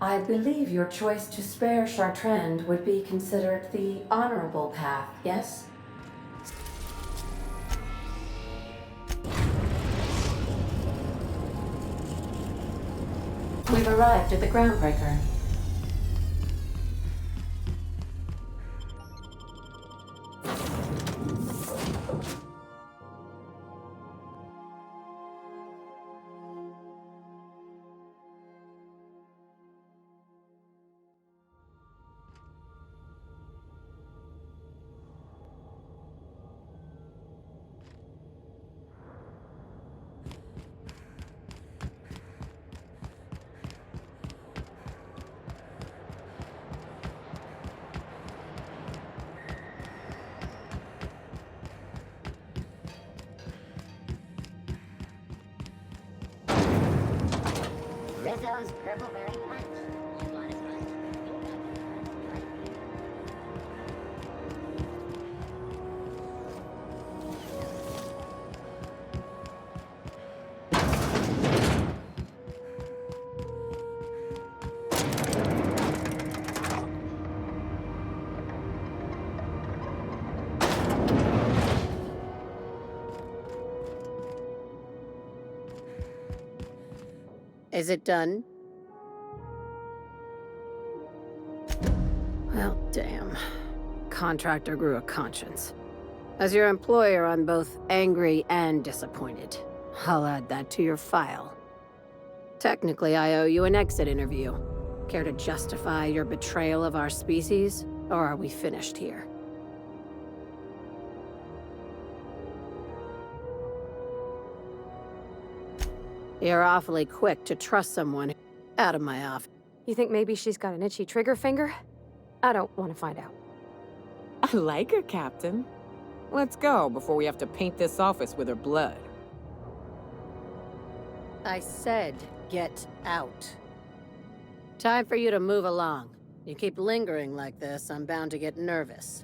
I believe your choice to spare Chartrand would be considered the honorable path, yes? We've arrived at the Groundbreaker. Rizzo's Purple Berry Punch. Is it done? Well, damn. Contractor grew a conscience. As your employer, I'm both angry and disappointed. I'll add that to your file. Technically, I owe you an exit interview. Care to justify your betrayal of our species? Or are we finished here? You're awfully quick to trust someone out of my office. You think maybe she's got an itchy trigger finger? I don't want to find out. I like her, Captain. Let's go before we have to paint this office with her blood. I said, get out. Time for you to move along. You keep lingering like this, I'm bound to get nervous.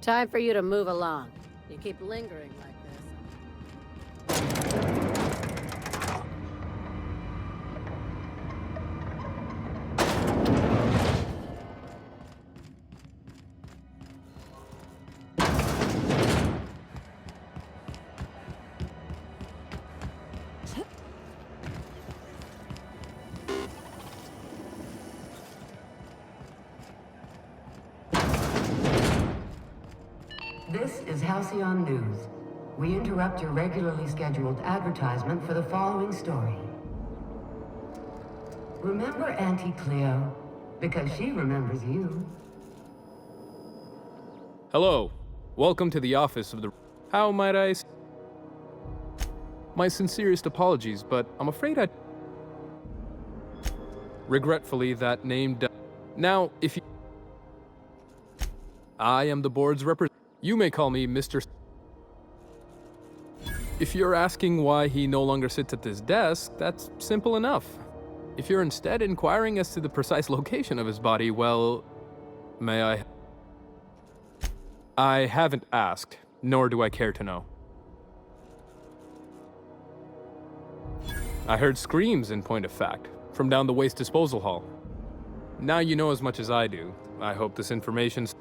Time for you to move along. You keep lingering like this. This is Halcyon News. We interrupt your regularly scheduled advertisement for the following story. Remember Auntie Cleo? Because she remembers you. Hello. Welcome to the office of the... How might I... My sincerest apologies, but I'm afraid I... Regretfully, that name... Now, if you... I am the board's representative. You may call me Mr. If you're asking why he no longer sits at this desk, that's simple enough. If you're instead inquiring as to the precise location of his body, well, may I... I haven't asked, nor do I care to know. I heard screams, in point of fact, from down the waste disposal hall. Now you know as much as I do. I hope this information's...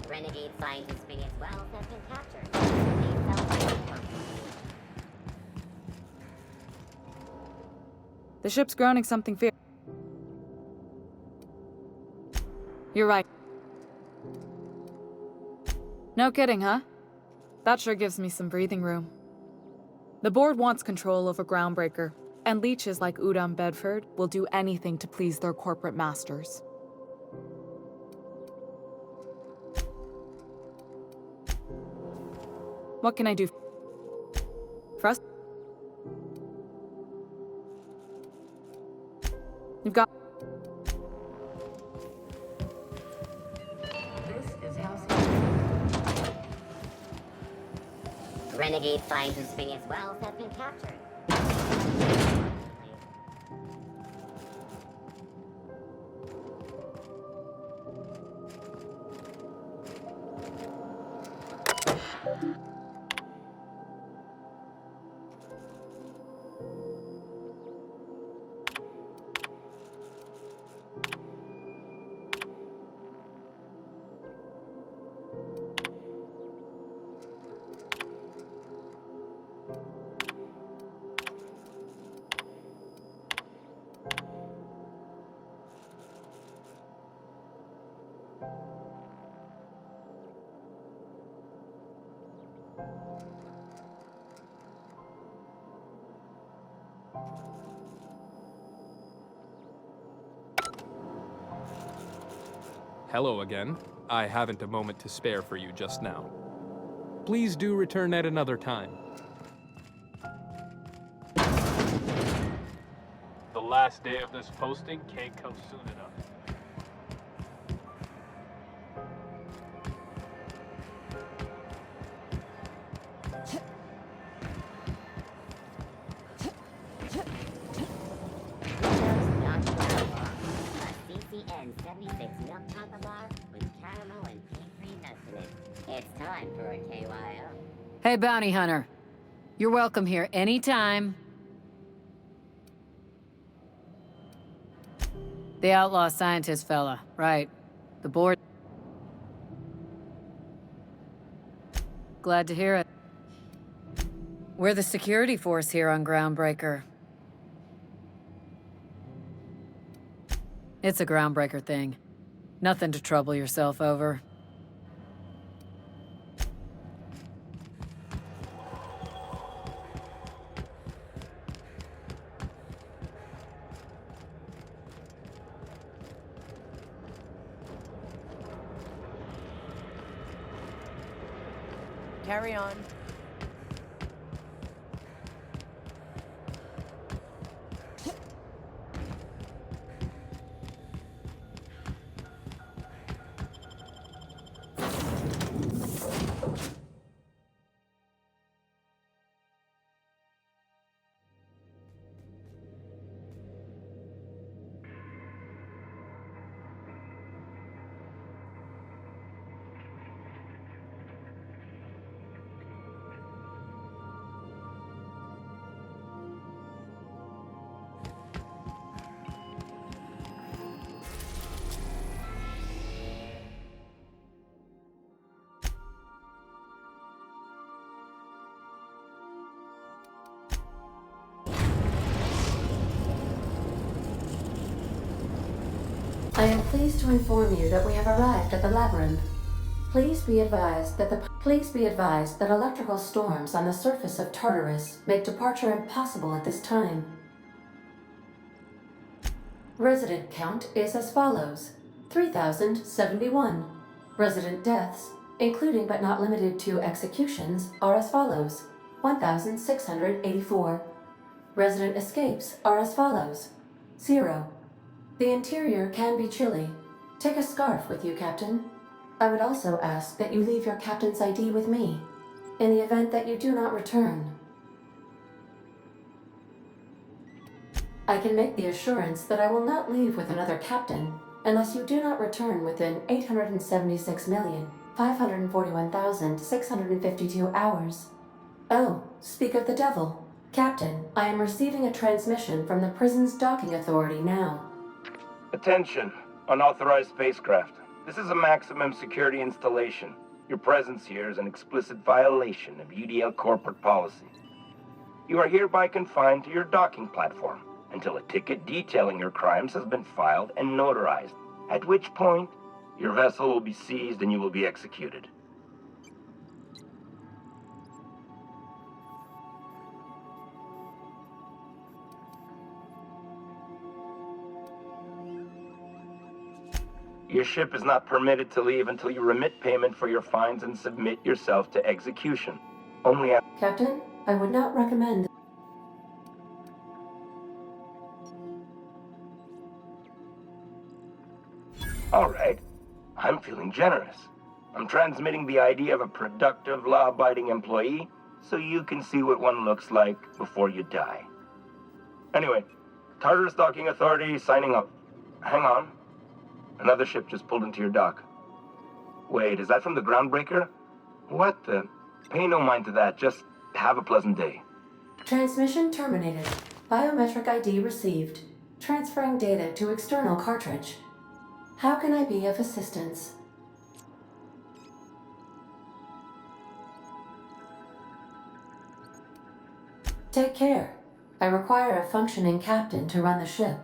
Renegade scientists being as well has been captured. They fell by the pump. The ship's grounding something fierce. You're right. No kidding, huh? That sure gives me some breathing room. The board wants control over Groundbreaker, and leeches like Udam Bedford will do anything to please their corporate masters. What can I do for us? You've got... This is House. Renegade scientists being as well has been captured. Hello again. I haven't a moment to spare for you just now. Please do return at another time. The last day of this posting can't come soon enough. CCN 76 milk chocolate bar with caramel and pea-free nuts in it. It's time for a KYO. Hey, Bounty Hunter. You're welcome here anytime. The outlaw scientist fella, right. The board... Glad to hear it. We're the security force here on Groundbreaker. It's a Groundbreaker thing. Nothing to trouble yourself over. Carry on. I am pleased to inform you that we have arrived at the labyrinth. Please be advised that electrical storms on the surface of Tartarus make departure impossible at this time. Resident count is as follows: 3,071. Resident deaths, including but not limited to executions, are as follows: 1,684. Resident escapes are as follows: 0. The interior can be chilly. Take a scarf with you, Captain. I would also ask that you leave your captain's ID with me, in the event that you do not return. I can make the assurance that I will not leave with another captain unless you do not return within 876,541,652 hours. Oh, speak of the devil. Captain, I am receiving a transmission from the prison's docking authority now. Attention, unauthorized spacecraft. This is a maximum security installation. Your presence here is an explicit violation of UDL corporate policy. You are hereby confined to your docking platform until a ticket detailing your crimes has been filed and notarized, at which point your vessel will be seized and you will be executed. Your ship is not permitted to leave until you remit payment for your fines and submit yourself to execution. Only after... Captain, I would not recommend... All right. I'm feeling generous. I'm transmitting the ID of a productive, law-abiding employee so you can see what one looks like before you die. Anyway, Tartarus Docking Authority signing up. Hang on. Another ship just pulled into your dock. Wait, is that from the Groundbreaker? What the... Pay no mind to that, just have a pleasant day. Transmission terminated. Biometric ID received. Transferring data to external cartridge. How can I be of assistance? Take care. I require a functioning captain to run the ship.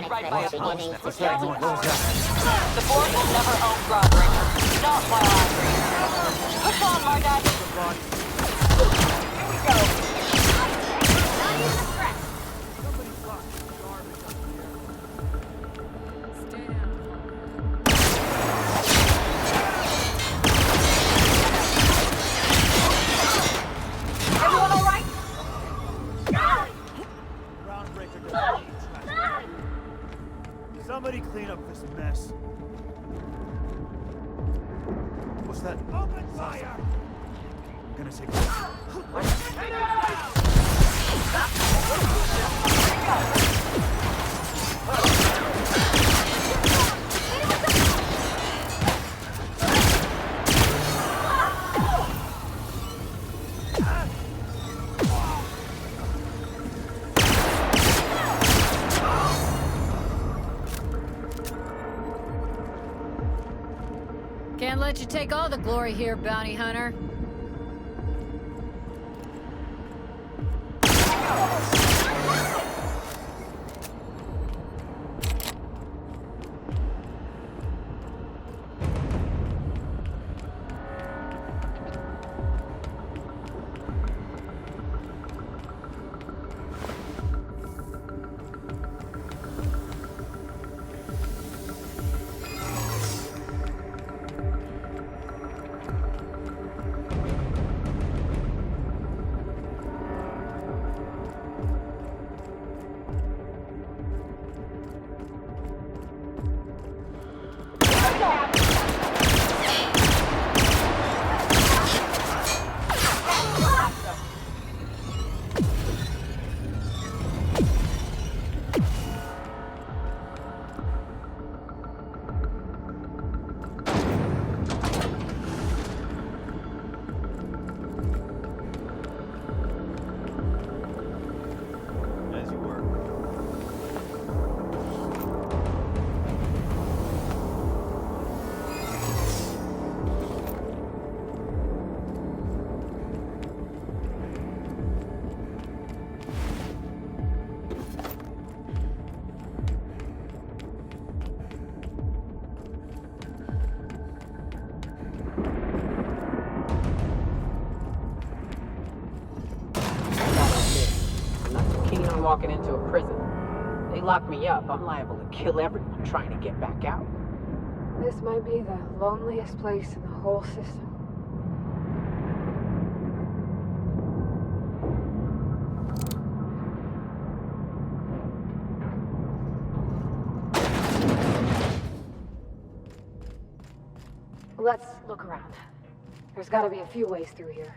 Right by a post. The board will never own Groundbreaker. Not while I'm here. Push on, my guy. Here we go. Not even a threat. Everyone all right? Somebody clean up this mess. What's that? Open fire! I'm gonna take Can't let you take all the glory here, bounty hunter. walking into a prison. They lock me up, I'm liable to kill everyone trying to get back out. This might be the loneliest place in the whole system. Let's look around. There's gotta be a few ways through here.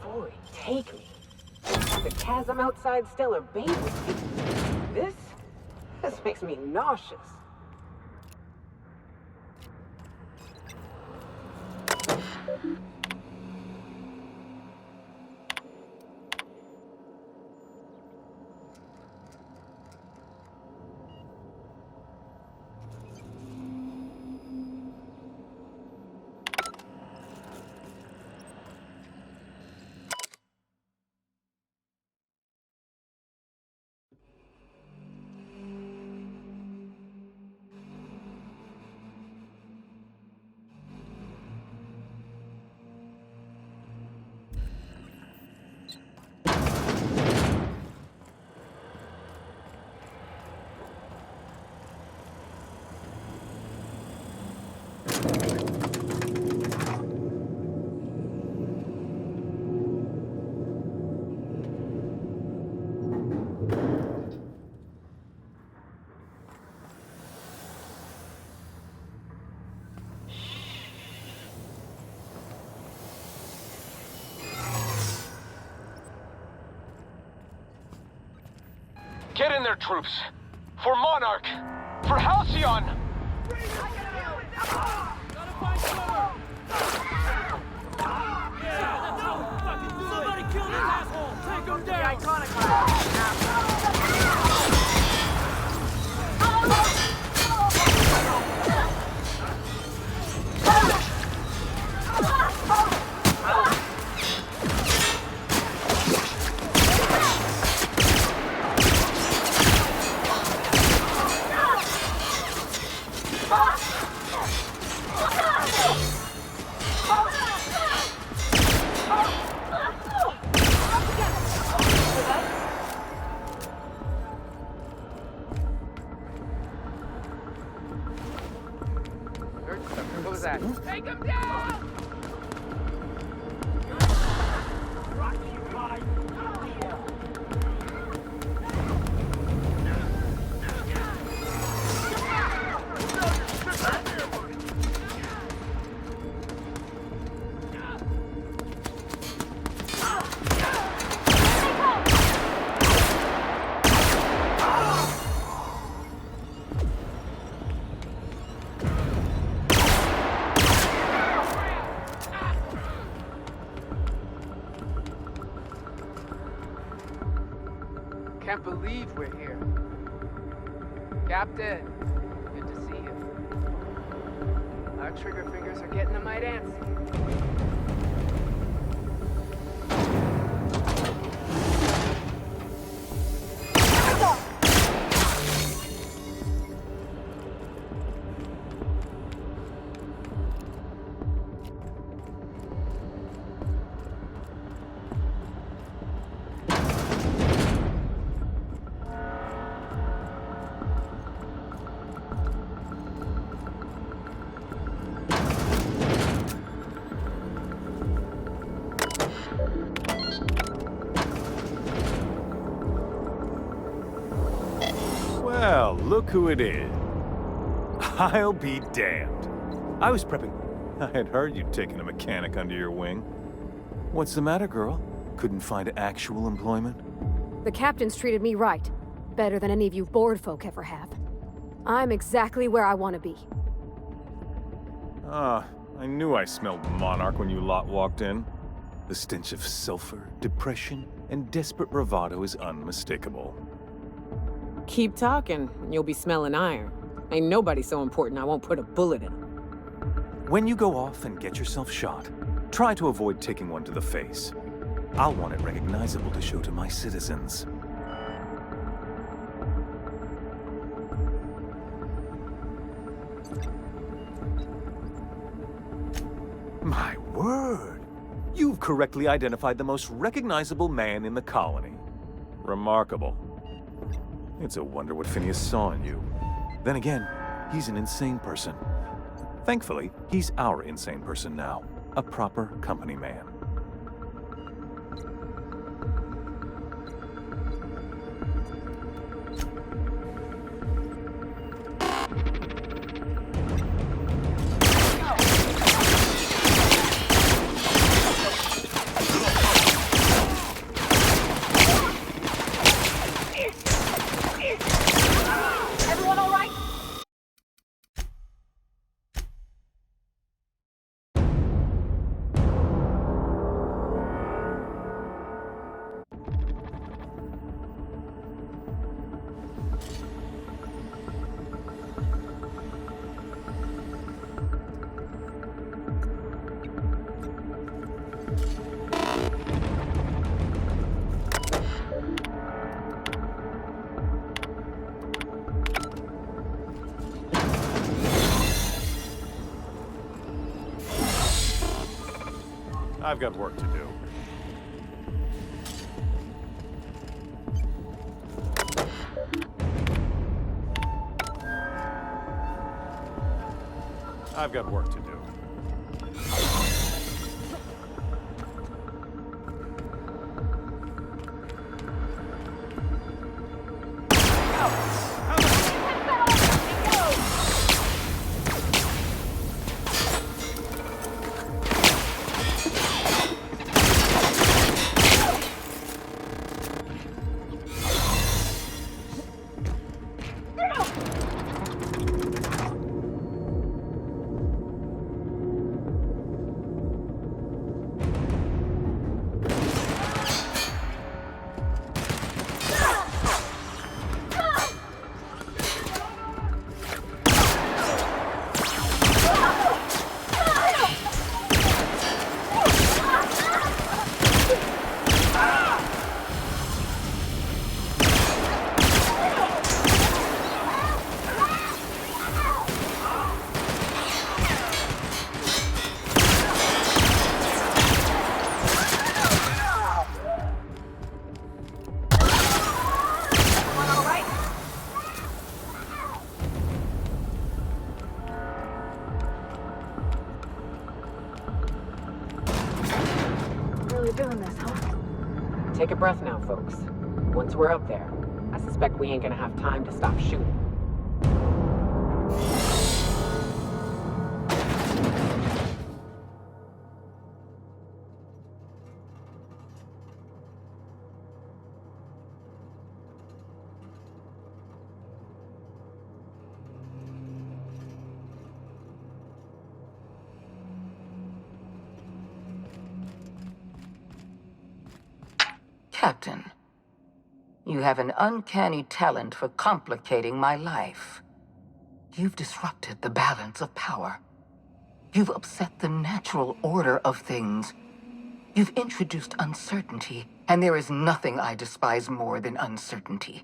Boy, take me. The chasm outside still a baby. This makes me nauseous. Get in there, troops! For Monarch! For Halcyon! Somebody kill this asshole! Take him down! What was that? Take him down! Captain, good to see you. Our trigger fingers are getting a mite antsy. Well, look who it is. I'll be damned. I was prepping. I had heard you'd taken a mechanic under your wing. What's the matter, girl? Couldn't find actual employment? The captain's treated me right. Better than any of you bored folk ever have. I'm exactly where I want to be. Ah, I knew I smelled Monarch when you lot walked in. The stench of sulfur, depression, and desperate bravado is unmistakable. Keep talking, and you'll be smelling iron. Ain't nobody so important I won't put a bullet in him. When you go off and get yourself shot, try to avoid taking one to the face. I'll want it recognizable to show to my citizens. My word! You've correctly identified the most recognizable man in the colony. Remarkable. It's a wonder what Phineas saw in you. Then again, he's an insane person. Thankfully, he's our insane person now. A proper company man. Everyone all right? I've got work to do. I've got work to do. Really doing this, huh? Take a breath now, folks. Once we're up there, I suspect we ain't gonna have time to stop shooting. Captain, You have an uncanny talent for complicating my life. You've disrupted the balance of power. You've upset the natural order of things. You've introduced uncertainty, and there is nothing I despise more than uncertainty.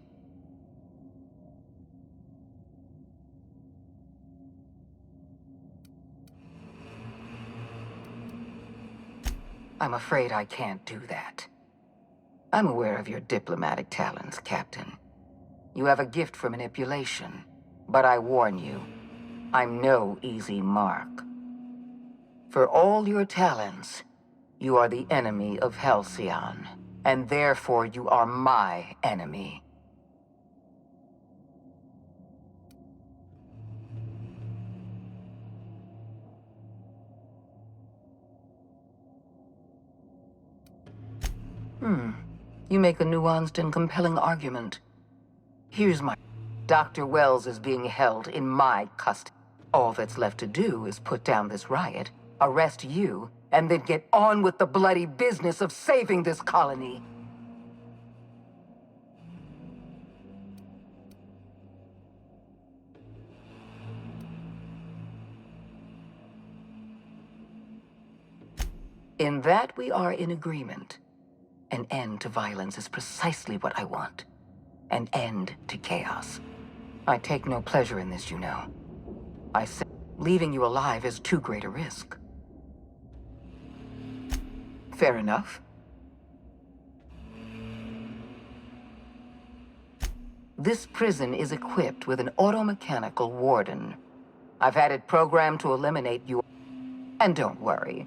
I'm afraid I can't do that. I'm aware of your diplomatic talents, Captain. You have a gift for manipulation, but I warn you, I'm no easy mark. For all your talents, you are the enemy of Halcyon, and therefore you are my enemy. You make a nuanced and compelling argument. Here's my... Dr. Wells is being held in my custody. All that's left to do is put down this riot, arrest you, and then get on with the bloody business of saving this colony. In that we are in agreement. An end to violence is precisely what I want. An end to chaos. I take no pleasure in this, you know. I say leaving you alive is too great a risk. Fair enough. This prison is equipped with an automechanical warden. I've had it programmed to eliminate you. And don't worry.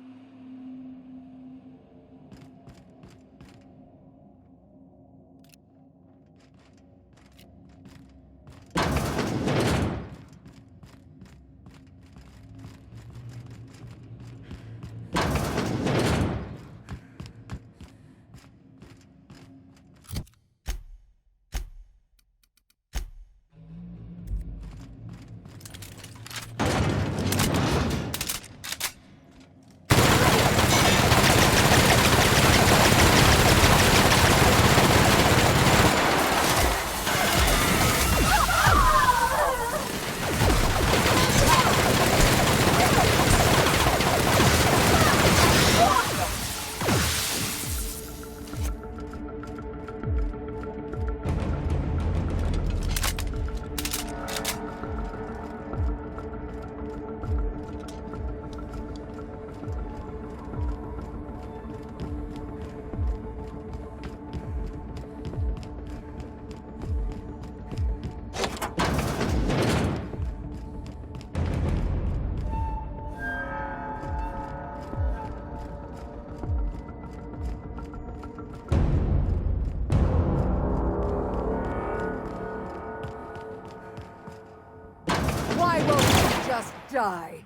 Why won't you just die?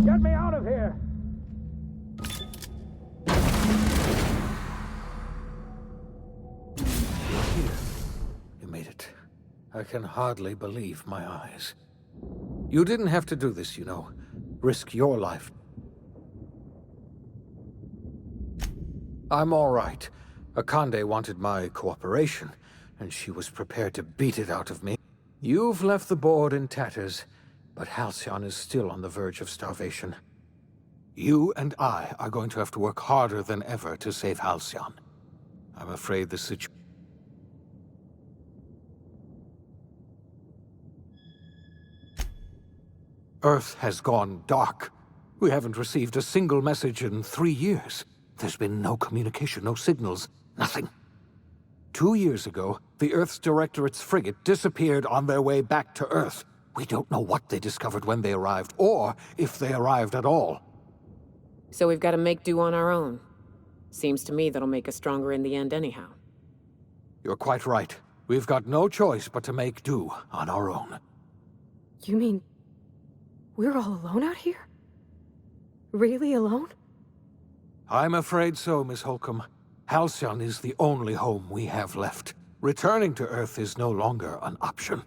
Get me out of here! You made it. I can hardly believe my eyes. You didn't have to do this, you know. Risk your life. I'm all right. Akande wanted my cooperation, and she was prepared to beat it out of me. You've left the board in tatters, but Halcyon is still on the verge of starvation. You and I are going to have to work harder than ever to save Halcyon. I'm afraid the situation... Earth has gone dark. We haven't received a single message in 3 years. There's been no communication, no signals, nothing. 2 years ago, the Earth's Directorate's frigate disappeared on their way back to Earth. We don't know what they discovered when they arrived, or if they arrived at all. So we've got to make do on our own. Seems to me that'll make us stronger in the end anyhow. You're quite right. We've got no choice but to make do on our own. You mean... we're all alone out here? Really alone? I'm afraid so, Miss Holcomb. Halcyon is the only home we have left. Returning to Earth is no longer an option.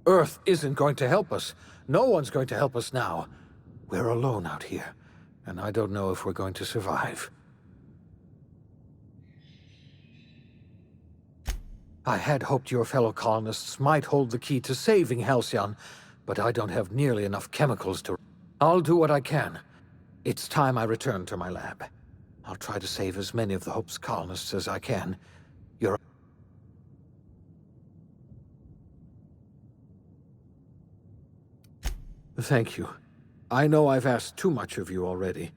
Earth isn't going to help us. No one's going to help us now. We're alone out here, and I don't know if we're going to survive. I had hoped your fellow colonists might hold the key to saving Halcyon, but I don't have nearly enough chemicals to... I'll do what I can. It's time I return to my lab. I'll try to save as many of the Hope's colonists as I can. You're... Thank you. I know I've asked too much of you already.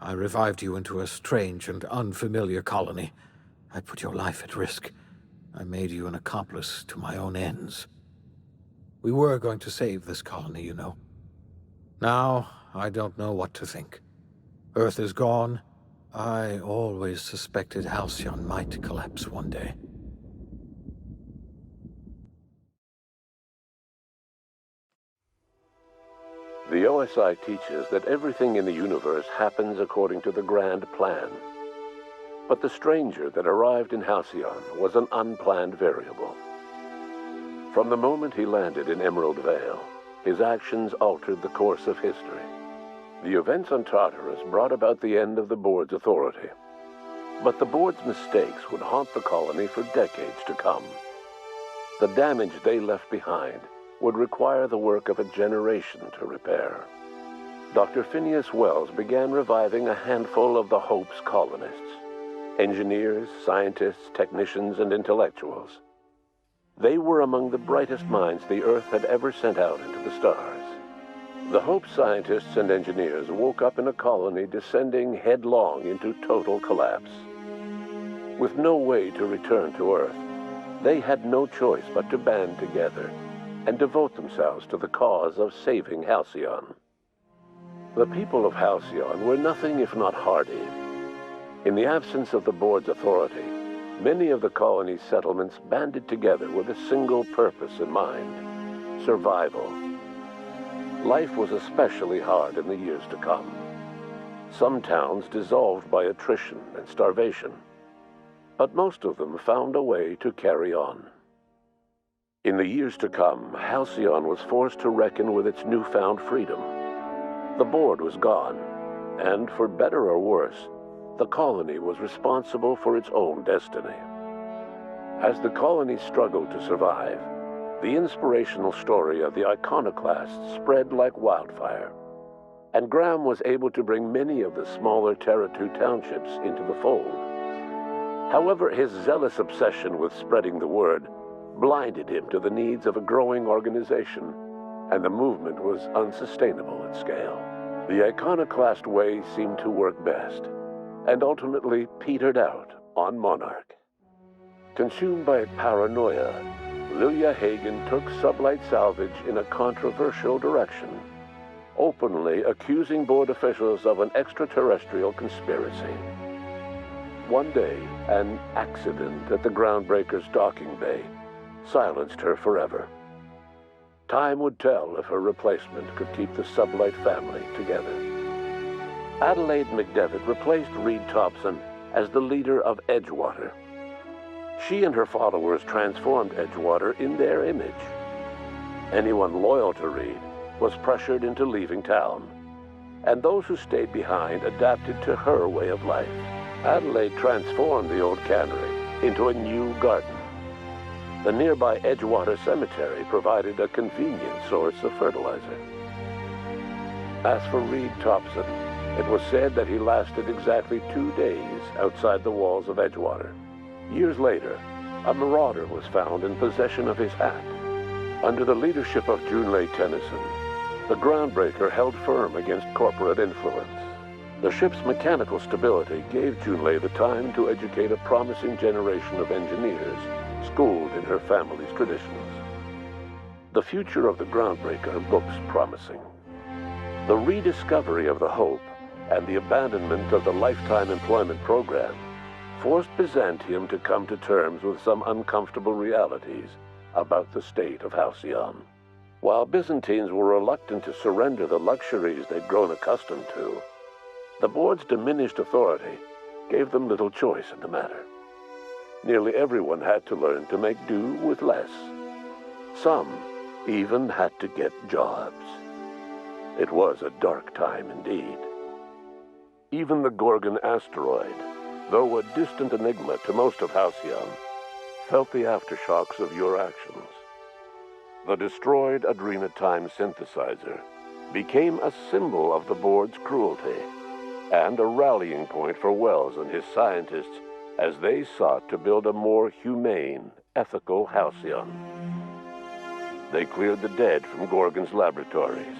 I revived you into a strange and unfamiliar colony. I put your life at risk. I made you an accomplice to my own ends. We were going to save this colony, you know. Now, I don't know what to think. Earth is gone. I always suspected Halcyon might collapse one day. The OSI teaches that everything in the universe happens according to the grand plan. But the stranger that arrived in Halcyon was an unplanned variable. From the moment he landed in Emerald Vale, his actions altered the course of history. The events on Tartarus brought about the end of the Board's authority. But the Board's mistakes would haunt the colony for decades to come. The damage they left behind would require the work of a generation to repair. Dr. Phineas Wells began reviving a handful of the Hope's colonists. Engineers, scientists, technicians, and intellectuals. They were among the brightest minds the Earth had ever sent out into the stars. The Hope scientists and engineers woke up in a colony descending headlong into total collapse. With no way to return to Earth, they had no choice but to band together and devote themselves to the cause of saving Halcyon. The people of Halcyon were nothing if not hardy. In the absence of the Board's authority, many of the colony's settlements banded together with a single purpose in mind: survival. Life was especially hard in the years to come. Some towns dissolved by attrition and starvation, but most of them found a way to carry on. In the years to come, Halcyon was forced to reckon with its newfound freedom. The Board was gone, and for better or worse, the colony was responsible for its own destiny. As the colony struggled to survive, the inspirational story of the iconoclasts spread like wildfire, and Graham was able to bring many of the smaller Terra 2 townships into the fold. However, his zealous obsession with spreading the word blinded him to the needs of a growing organization, and the movement was unsustainable at scale. The iconoclast way seemed to work best, and ultimately petered out on Monarch. Consumed by paranoia, Lilia Hagen took Sublight Salvage in a controversial direction, openly accusing Board officials of an extraterrestrial conspiracy. One day, an accident at the Groundbreaker's docking bay silenced her forever. Time would tell if her replacement could keep the Sublight family together. Adelaide McDevitt replaced Reed Thompson as the leader of Edgewater. She and her followers transformed Edgewater in their image. Anyone loyal to Reed was pressured into leaving town, and those who stayed behind adapted to her way of life. Adelaide transformed the old cannery into a new garden. The nearby Edgewater Cemetery provided a convenient source of fertilizer. As for Reed Thompson, it was said that he lasted exactly 2 days outside the walls of Edgewater. Years later, a marauder was found in possession of his hat. Under the leadership of Junlei Tennyson, the Groundbreaker held firm against corporate influence. The ship's mechanical stability gave Junlei the time to educate a promising generation of engineers schooled in her family's traditions. The future of the Groundbreaker looks promising. The rediscovery of the Hope and the abandonment of the lifetime employment program forced Byzantium to come to terms with some uncomfortable realities about the state of Halcyon. While Byzantines were reluctant to surrender the luxuries they'd grown accustomed to, the Board's diminished authority gave them little choice in the matter. Nearly everyone had to learn to make do with less. Some even had to get jobs. It was a dark time indeed. Even the Gorgon asteroid, though a distant enigma to most of Halcyon, felt the aftershocks of your actions. The destroyed Adrenatime synthesizer became a symbol of the board's cruelty and a rallying point for Wells and his scientists as they sought to build a more humane, ethical Halcyon. They cleared the dead from Gorgon's laboratories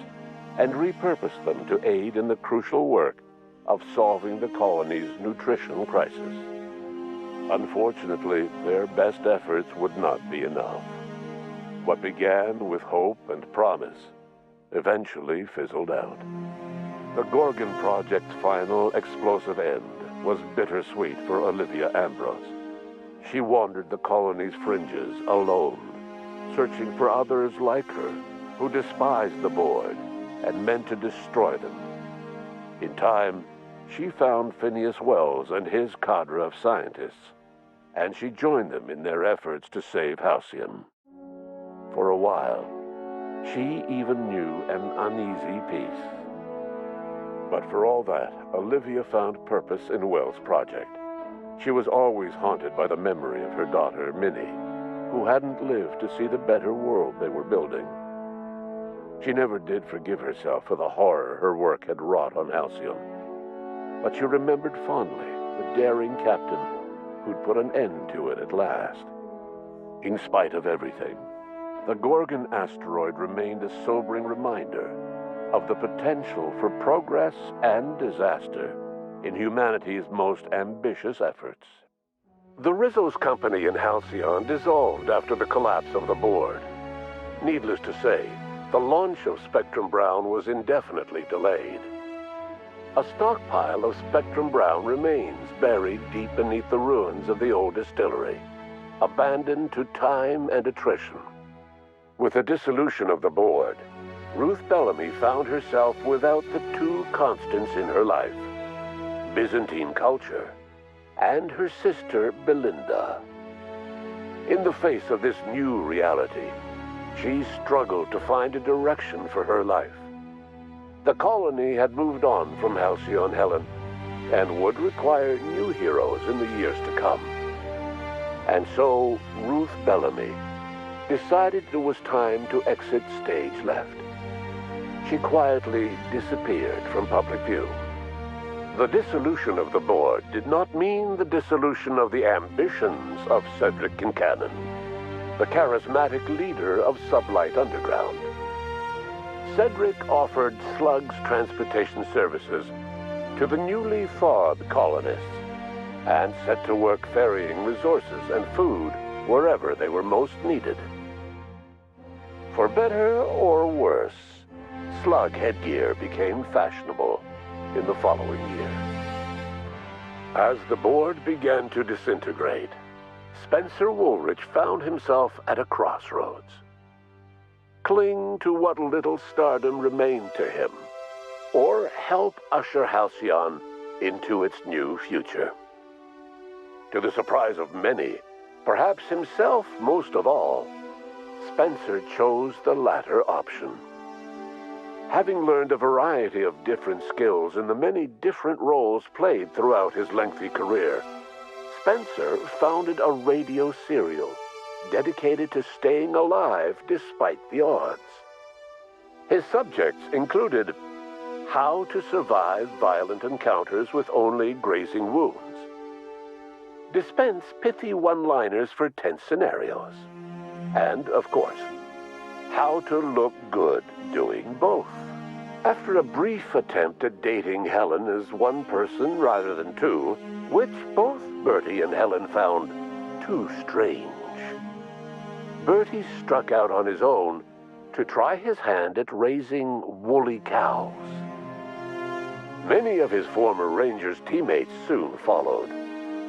and repurposed them to aid in the crucial work of solving the colony's nutrition crisis. Unfortunately, their best efforts would not be enough. What began with hope and promise eventually fizzled out. The Gorgon Project's final explosive end was bittersweet for Olivia Ambrose. She wandered the colony's fringes alone, searching for others like her who despised the board and meant to destroy them. In time, she found Phineas Wells and his cadre of scientists, and she joined them in their efforts to save Halcyon. For a while, she even knew an uneasy peace. But for all that, Olivia found purpose in Wells' project. She was always haunted by the memory of her daughter, Minnie, who hadn't lived to see the better world they were building. She never did forgive herself for the horror her work had wrought on Halcyon, but she remembered fondly the daring captain who'd put an end to it at last. In spite of everything, the Gorgon asteroid remained a sobering reminder of the potential for progress and disaster in humanity's most ambitious efforts. The Rizzo's company in Halcyon dissolved after the collapse of the board. Needless to say, the launch of Spectrum Brown was indefinitely delayed. A stockpile of Spectrum Brown remains buried deep beneath the ruins of the old distillery, abandoned to time and attrition. With the dissolution of the board, Ruth Bellamy found herself without the two constants in her life, Byzantine culture and her sister Belinda. In the face of this new reality, she struggled to find a direction for her life. The colony had moved on from Halcyon Helen and would require new heroes in the years to come. And so Ruth Bellamy decided it was time to exit stage left. She quietly disappeared from public view. The dissolution of the board did not mean the dissolution of the ambitions of Cedric Kincannon, the charismatic leader of Sublight Underground. Cedric offered Slug's transportation services to the newly thawed colonists and set to work ferrying resources and food wherever they were most needed. For better or worse, Slug headgear became fashionable in the following year. As the board began to disintegrate, Spencer Woolrich found himself at a crossroads. Cling to what little stardom remained to him, or help usher Halcyon into its new future. To the surprise of many, perhaps himself most of all, Spencer chose the latter option. Having learned a variety of different skills in the many different roles played throughout his lengthy career, Spencer founded a radio serial dedicated to staying alive despite the odds. His subjects included how to survive violent encounters with only grazing wounds, dispense pithy one-liners for tense scenarios, and, of course, how to look good doing both. After a brief attempt at dating Helen as one person rather than two, which both Bertie and Helen found too strange, Bertie struck out on his own to try his hand at raising woolly cows. Many of his former Rangers teammates soon followed,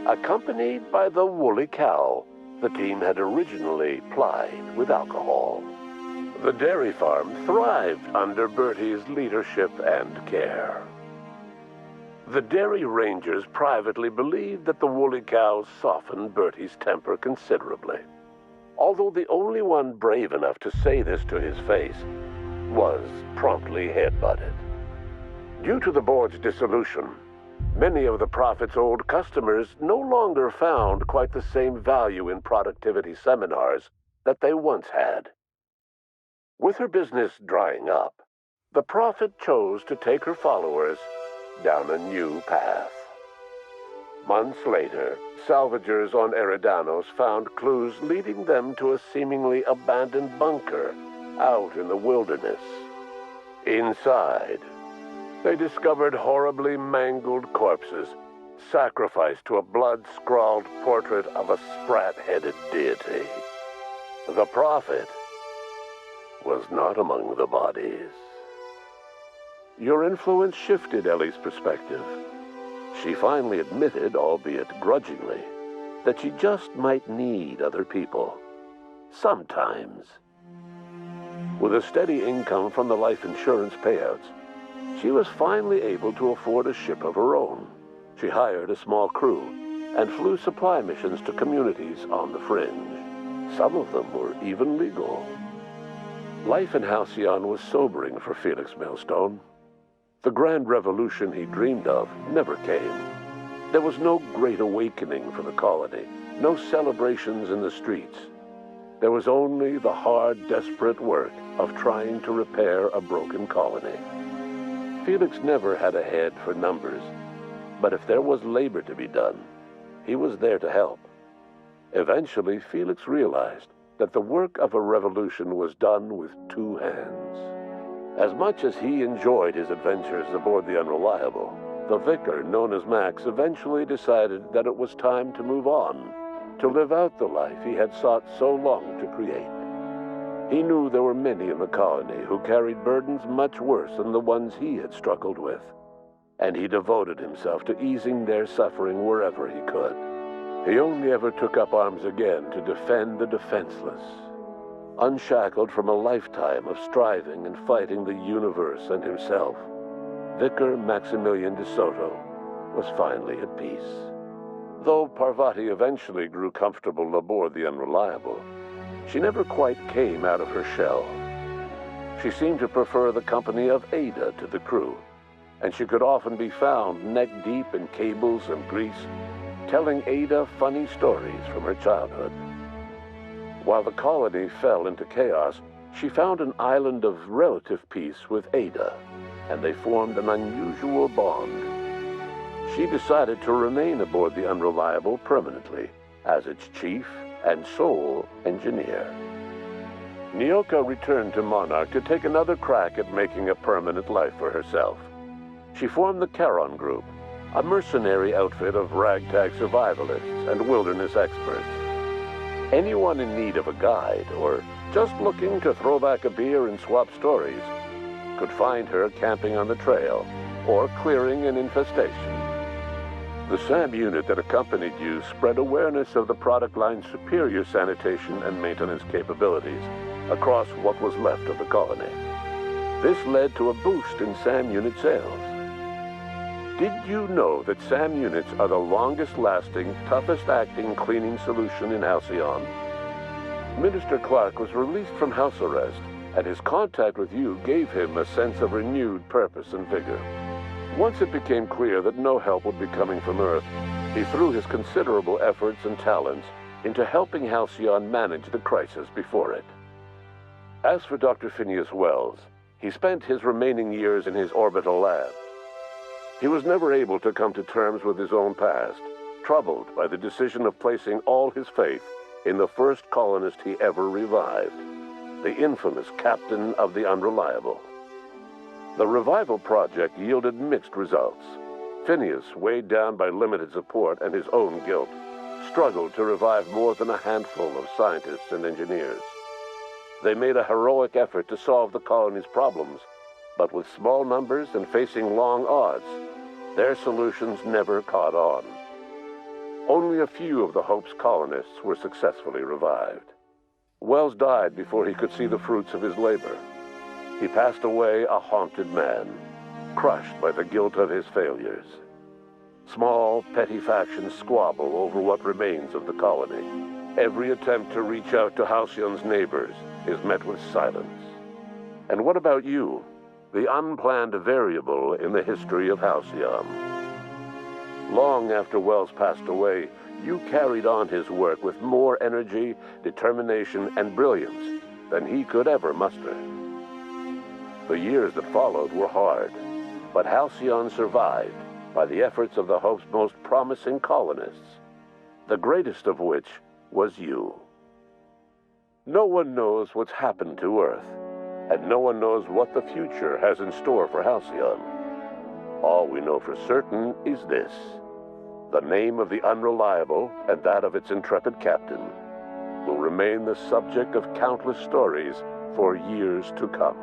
accompanied by the woolly cow the team had originally plied with alcohol. The dairy farm thrived under Bertie's leadership and care. The Dairy Rangers privately believed that the woolly cows softened Bertie's temper considerably. although the only one brave enough to say this to his face, was promptly headbutted. Due to the board's dissolution, many of the Prophet's old customers no longer found quite the same value in productivity seminars that they once had. With her business drying up, the Prophet chose to take her followers down a new path. Months later, salvagers on Eridanos found clues leading them to a seemingly abandoned bunker out in the wilderness. Inside, they discovered horribly mangled corpses, sacrificed to a blood-scrawled portrait of a sprat-headed deity. The Prophet was not among the bodies. Your influence shifted Ellie's perspective. She finally admitted, albeit grudgingly, that she just might need other people. Sometimes. With a steady income from the life insurance payouts, she was finally able to afford a ship of her own. She hired a small crew and flew supply missions to communities on the fringe. Some of them were even legal. Life in Halcyon was sobering for Felix Millstone. The grand revolution he dreamed of never came. There was no great awakening for the colony, no celebrations in the streets. There was only the hard, desperate work of trying to repair a broken colony. Felix never had a head for numbers, but if there was labor to be done, he was there to help. Eventually, Felix realized that the work of a revolution was done with two hands. As much as he enjoyed his adventures aboard the Unreliable, the vicar, known as Max, eventually decided that it was time to move on, to live out the life he had sought so long to create. He knew there were many in the colony who carried burdens much worse than the ones he had struggled with, and he devoted himself to easing their suffering wherever he could. He only ever took up arms again to defend the defenseless. Unshackled from a lifetime of striving and fighting the universe and himself, Vicar Maximilian de Soto was finally at peace. Though Parvati eventually grew comfortable aboard the Unreliable, she never quite came out of her shell. She seemed to prefer the company of Ada to the crew, and she could often be found neck-deep in cables and grease, telling Ada funny stories from her childhood. While the colony fell into chaos, she found an island of relative peace with Ada, and they formed an unusual bond. She decided to remain aboard the Unreliable permanently as its chief and sole engineer. Nyoka returned to Monarch to take another crack at making a permanent life for herself. She formed the Charon Group, a mercenary outfit of ragtag survivalists and wilderness experts. Anyone in need of a guide or just looking to throw back a beer and swap stories could find her camping on the trail or clearing an infestation. The SAM unit that accompanied you spread awareness of the product line's superior sanitation and maintenance capabilities across what was left of the colony. This led to a boost in SAM unit sales. Did you know that SAM units are the longest-lasting, toughest-acting cleaning solution in Halcyon? Minister Clark was released from house arrest, and his contact with you gave him a sense of renewed purpose and vigor. Once it became clear that no help would be coming from Earth, he threw his considerable efforts and talents into helping Halcyon manage the crisis before it. As for Dr. Phineas Wells, he spent his remaining years in his orbital lab. He was never able to come to terms with his own past, troubled by the decision of placing all his faith in the first colonist he ever revived, the infamous captain of the Unreliable. The revival project yielded mixed results. Phineas, weighed down by limited support and his own guilt, struggled to revive more than a handful of scientists and engineers. They made a heroic effort to solve the colony's problems, but with small numbers and facing long odds, their solutions never caught on. Only a few of the Hope's colonists were successfully revived. Wells died before he could see the fruits of his labor. He passed away a haunted man, crushed by the guilt of his failures. Small, petty factions squabble over what remains of the colony. Every attempt to reach out to Halcyon's neighbors is met with silence. And what about you, the unplanned variable in the history of Halcyon? Long after Wells passed away, you carried on his work with more energy, determination, and brilliance than he could ever muster. The years that followed were hard, but Halcyon survived by the efforts of the Hope's most promising colonists, the greatest of which was you. No one knows what's happened to Earth, and no one knows what the future has in store for Halcyon. All we know for certain is this: the name of the Unreliable and that of its intrepid captain will remain the subject of countless stories for years to come.